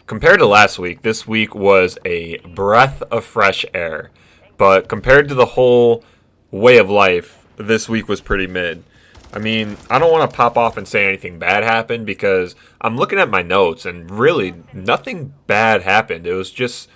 compared to last week, this week was a breath of fresh air. But compared to the whole way of life, this week was pretty mid. I mean, I don't want to pop off and say anything bad happened because I'm looking at my notes and really nothing bad happened. It was just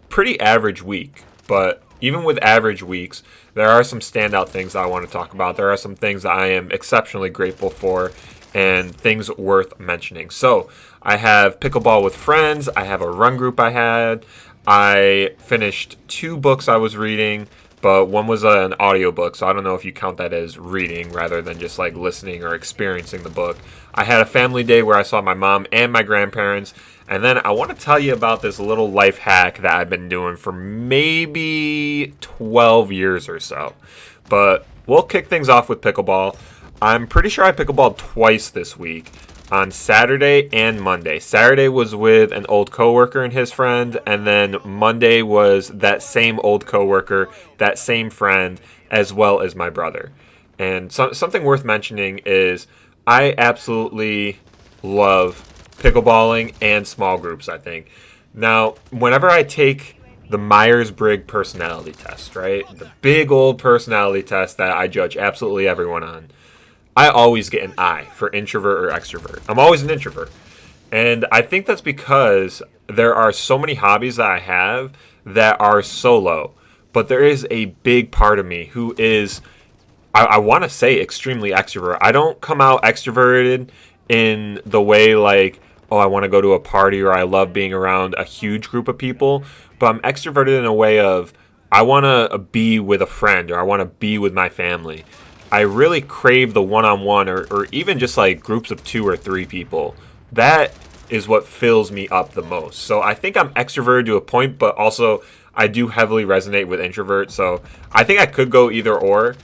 pretty average week. But even with average weeks, there are some standout things that I want to talk about. There are some things that I am exceptionally grateful for and things worth mentioning. So I have pickleball with friends. I have a run group I had. I finished 2 books I was reading, but one was an audiobook, so I don't know if you count that as reading rather than just like listening or experiencing the book. I had a family day where I saw my mom and my grandparents, and then I want to tell you about this little life hack that I've been doing for maybe 12 years or so. But we'll kick things off with pickleball. I'm pretty sure I pickleballed twice this week, on Saturday and Monday. Saturday was with an old coworker and his friend, and then Monday was that same old coworker, that same friend, as well as my brother. And something worth mentioning is I absolutely love pickleballing and small groups, I think. Now, whenever I take the Myers-Briggs personality test, right? The big old personality test that I judge absolutely everyone on, I always get an I for introvert or extrovert. I'm always an introvert. And I think that's because there are so many hobbies that I have that are solo. But there is a big part of me who is, I want to say, extremely extrovert. I don't come out extroverted in the way like, oh, I want to go to a party or I love being around a huge group of people. But I'm extroverted in a way of, I want to be with a friend or I want to be with my family. I really crave the one-on-one or even just like groups of 2 or 3 people. That is what fills me up the most. So I think I'm extroverted to a point, but also I do heavily resonate with introverts. So I think I could go either or,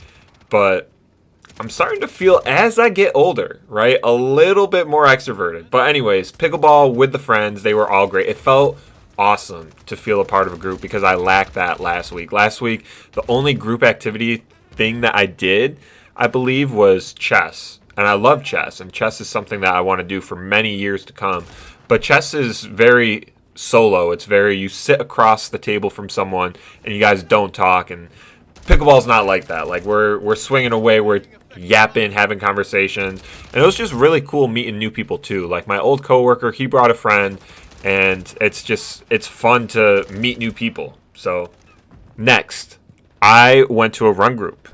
but I'm starting to feel as I get older, right, a little bit more extroverted. But anyways, pickleball with the friends, they were all great. It felt awesome to feel a part of a group because I lacked that last week. Last week, the only group activity thing that I did, I believe, was chess. And I love chess, and chess is something that I want to do for many years to come. But chess is very solo. It's very, you sit across the table from someone and you guys don't talk. And pickleball's not like that. Like we're swinging away, we're yapping, having conversations. And it was just really cool meeting new people too. Like my old coworker, he brought a friend, and it's fun to meet new people. So next, I went to a run group.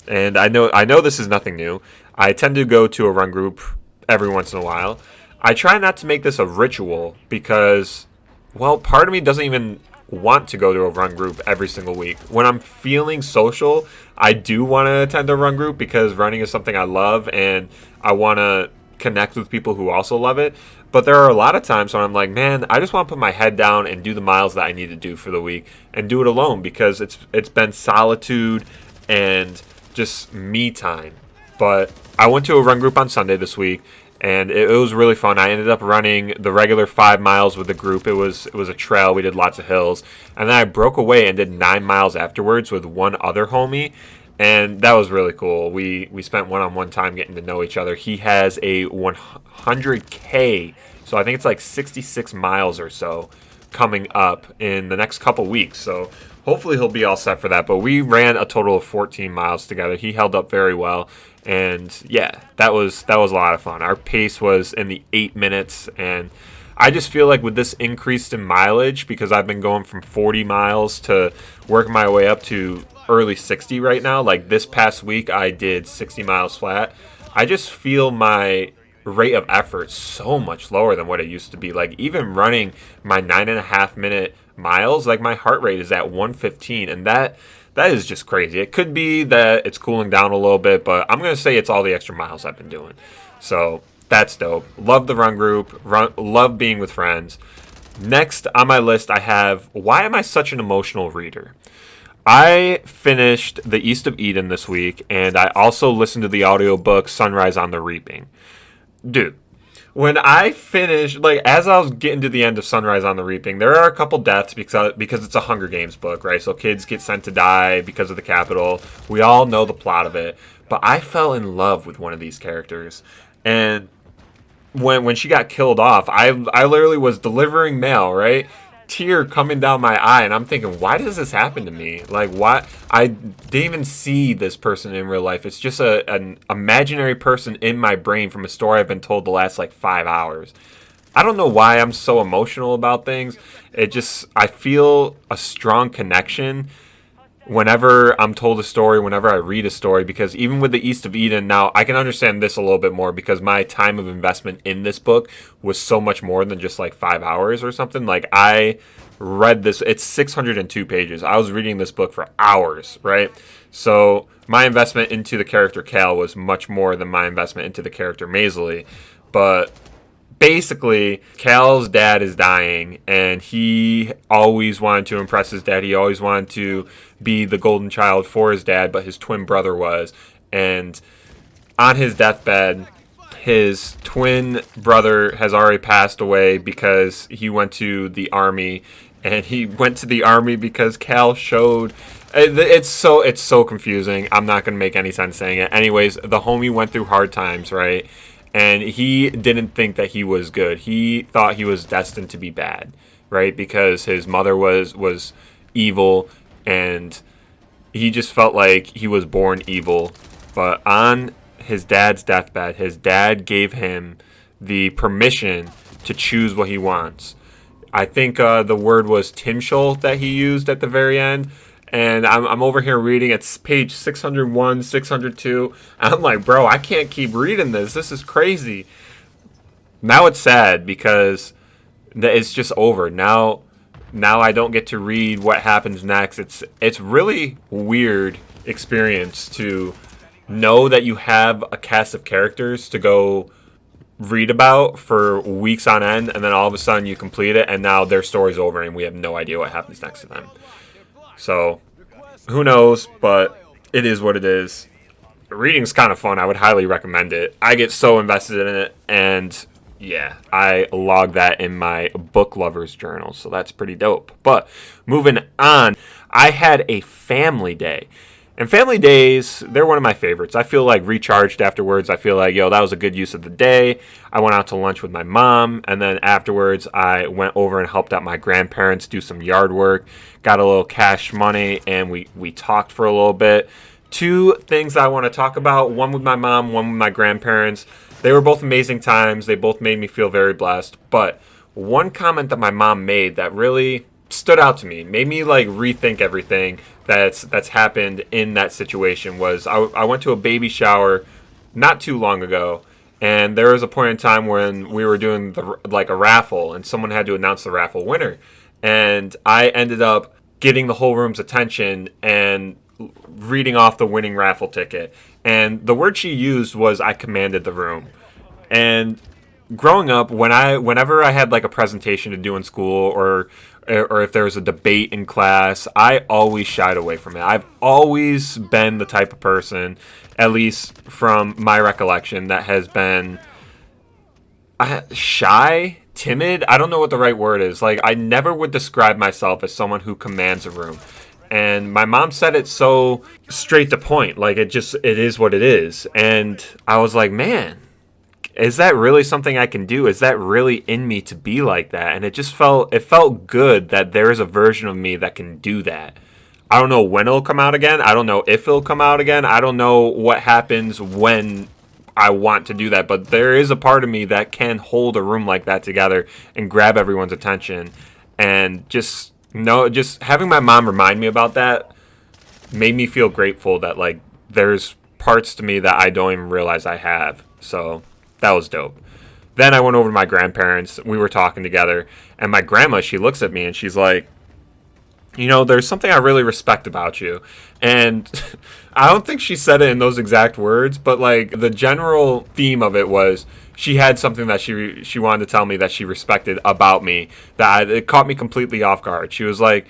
And I know this is nothing new. I tend to go to a run group every once in a while. I try not to make this a ritual because, well, part of me doesn't even want to go to a run group every single week. When I'm feeling social, I do want to attend a run group because running is something I love and I want to connect with people who also love it. But there are a lot of times when I'm like, man, I just want to put my head down and do the miles that I need to do for the week and do it alone because it's been solitude and just me time. But I went to a run group on Sunday this week, and it was really fun. I ended up running the regular 5 miles with the group. It was a trail. We did lots of hills. And then I broke away and did 9 miles afterwards with one other homie, and that was really cool. We spent one-on-one time getting to know each other. He has a 100K, so I think it's like 66 miles or so coming up in the next couple weeks. So hopefully he'll be all set for that. But we ran a total of 14 miles together. He held up very well. And yeah, that was a lot of fun. Our pace was in the 8 minutes. And I just feel like with this increase in mileage, because I've been going from 40 miles to working my way up to early 60 right now. Like this past week, I did 60 miles flat. I just feel my rate of effort so much lower than what it used to be. Like even running my 9.5 minute miles, like my heart rate is at 115, and that is just crazy. It could be that it's cooling down a little bit, but I'm gonna say it's all the extra miles I've been doing. So that's dope. Love the run group. Love being with friends. Next on my list, I have why am I such an emotional reader? I finished The East of Eden this week, and I also listened to the audiobook Sunrise on the Reaping. Dude, when I finished, like, as I was getting to the end of Sunrise on the Reaping, there are a couple deaths because it's a Hunger Games book, right? So kids get sent to die because of the Capitol. We all know the plot of it. But I fell in love with one of these characters. And when she got killed off, I literally was delivering mail, right? Tear coming down my eye, and I'm thinking, why does this happen to me? Like, why? I didn't even see this person in real life. It's just an imaginary person in my brain from a story I've been told the last like 5 hours. I don't know why I'm so emotional about things. I feel a strong connection whenever I'm told a story, whenever I read a story, because even with the East of Eden, now I can understand this a little bit more because my time of investment in this book was so much more than just like 5 hours or something. Like, I read this, it's 602 pages. I was reading this book for hours, right? So my investment into the character Cal was much more than my investment into the character Maisley. But basically, Cal's dad is dying, and he always wanted to impress his dad. He always wanted to be the golden child for his dad, but his twin brother was. And on his deathbed, his twin brother has already passed away because he went to the army, and he went to the army because Cal showed... It's so confusing. I'm not going to make any sense saying it. Anyways, the homie went through hard times, right? And he didn't think that he was good. He thought he was destined to be bad, right? Because his mother was evil, and he just felt like he was born evil. But on his dad's deathbed, his dad gave him the permission to choose what he wants. I think the word was timshul that he used at the very end. And I'm over here reading. It's page 601, 602. I'm like, bro, I can't keep reading this. This is crazy. Now it's sad because it's just over. Now I don't get to read what happens next. It's really weird experience to know that you have a cast of characters to go read about for weeks on end, and then all of a sudden you complete it, and now their story's over, and we have no idea what happens next to them. So, who knows, but it is what it is. Reading's kind of fun. I would highly recommend it. I get so invested in it, and yeah, I log that in my book lovers journal, so that's pretty dope. But moving on, I had a family day. And family days, they're one of my favorites. I feel like recharged afterwards. I feel like, that was a good use of the day. I went out to lunch with my mom, and then afterwards I went over and helped out my grandparents do some yard work, got a little cash money, and we talked for a little bit. Two things I want to talk about, one with my mom, one with my grandparents. They were both amazing times. They both made me feel very blessed. But one comment that my mom made that really stood out to me, made me like rethink everything that's happened in that situation was I went to a baby shower not too long ago, and there was a point in time when we were doing a raffle, and someone had to announce the raffle winner, and I ended up getting the whole room's attention and reading off the winning raffle ticket. And the word she used was, I commanded the room. And growing up, whenever I had like a presentation to do in school, or if there was a debate in class, I always shied away from it. I've always been the type of person, at least from my recollection, that has been shy, timid. I don't know what the right word is. Like, I never would describe myself as someone who commands a room. And my mom said it so straight to point. Like, it is what it is. And I was like, man, is that really something I can do? Is that really in me to be like that? And it felt good that there is a version of me that can do that. I don't know when it'll come out again. I don't know if it'll come out again. I don't know what happens when I want to do that. But there is a part of me that can hold a room like that together and grab everyone's attention. And just having my mom remind me about that made me feel grateful that like there's parts to me that I don't even realize I have. So that was dope. Then I went over to my grandparents. We were talking together. And my grandma, she looks at me and she's like, there's something I really respect about you. And I don't think she said it in those exact words, but like the general theme of it was she had something that she wanted to tell me that she respected about me, that it caught me completely off guard. She was like,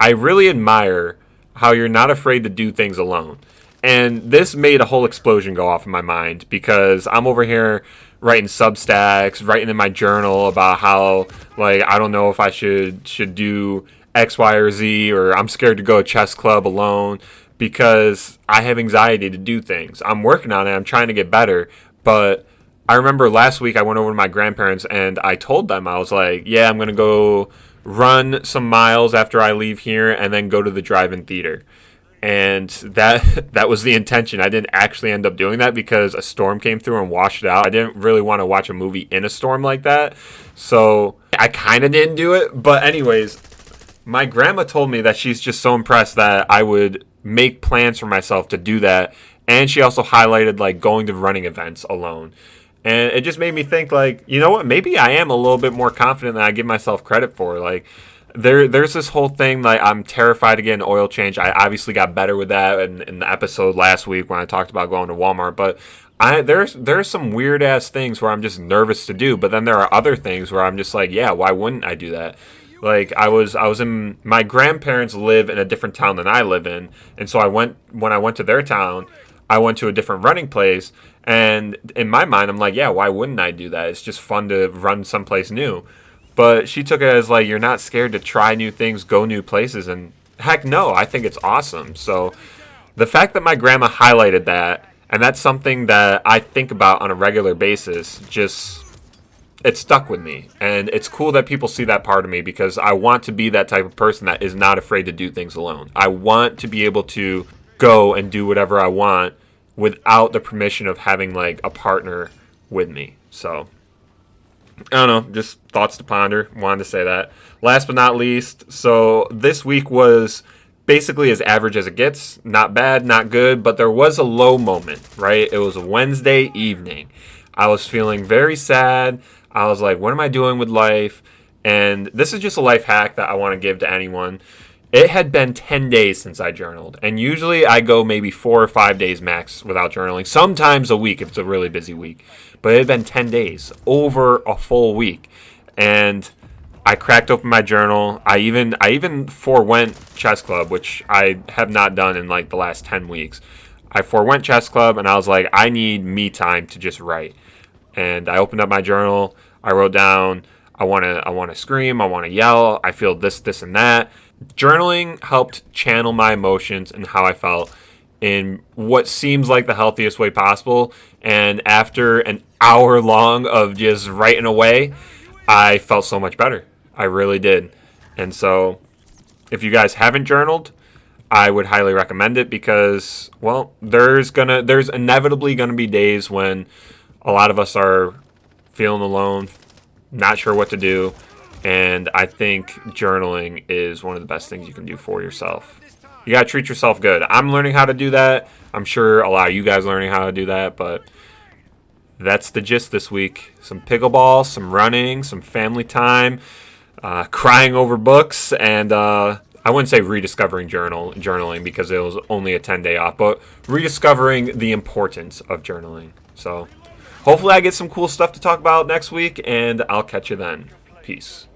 I really admire how you're not afraid to do things alone. And this made a whole explosion go off in my mind because I'm over here writing Substacks, writing in my journal about how, like, I don't know if I should do X, Y, or Z, or I'm scared to go to chess club alone because I have anxiety to do things. I'm working on it. I'm trying to get better, but I remember last week I went over to my grandparents and I told them, I was like, yeah, I'm going to go run some miles after I leave here and then go to the drive-in theater. And that was the intention. I didn't actually end up doing that because a storm came through and washed it out. I didn't really want to watch a movie in a storm like that. So I kind of didn't do it. But anyways, my grandma told me that she's just so impressed that I would make plans for myself to do that. And she also highlighted like going to running events alone. And it just made me think like, you know what, maybe I am a little bit more confident than I give myself credit for. Like there's this whole thing like I'm terrified to get an oil change. I obviously got better with that in the episode last week when I talked about going to Walmart. But there's some weird ass things where I'm just nervous to do. But then there are other things where I'm just like, yeah, why wouldn't I do that? Like I was in my grandparents live in a different town than I live in, and so when I went to their town, I went to a different running place, and in my mind I'm like, yeah, why wouldn't I do that? It's just fun to run someplace new. But she took it as like you're not scared to try new things, go new places, and heck no, I think it's awesome. So the fact that my grandma highlighted that, and that's something that I think about on a regular basis, just it stuck with me. And it's cool that people see that part of me because I want to be that type of person that is not afraid to do things alone. I want to be able to go and do whatever I want without the permission of having like a partner with me. So I don't know, just thoughts to ponder. Wanted to say that. Last but not least, so this week was basically as average as it gets. Not bad, not good, but there was a low moment, right? It was a Wednesday evening. I was feeling very sad. I was like, what am I doing with life? And this is just a life hack that I want to give to anyone. It had been 10 days since I journaled. And usually I go maybe 4 or 5 days max without journaling. Sometimes a week if it's a really busy week. But it had been 10 days, over a full week. And I cracked open my journal. I even forewent chess club, which I have not done in like the last 10 weeks. I forewent chess club and I was like, I need me time to just write. And I opened up my journal. I wrote down, I want to scream, I want to yell, I feel this, and that. Journaling helped channel my emotions and how I felt in what seems like the healthiest way possible. And after an hour long of just writing away, I felt so much better. I really did. And so if you guys haven't journaled, I would highly recommend it because, well, there's inevitably going to be days when a lot of us are feeling alone, not sure what to do, and I think journaling is one of the best things you can do for yourself. You got to treat yourself good. I'm learning how to do that. I'm sure a lot of you guys are learning how to do that, but that's the gist this week. Some pickleball, some running, some family time, crying over books, and I wouldn't say rediscovering journaling because it was only a 10-day off, but rediscovering the importance of journaling. So hopefully I get some cool stuff to talk about next week, and I'll catch you then. Peace.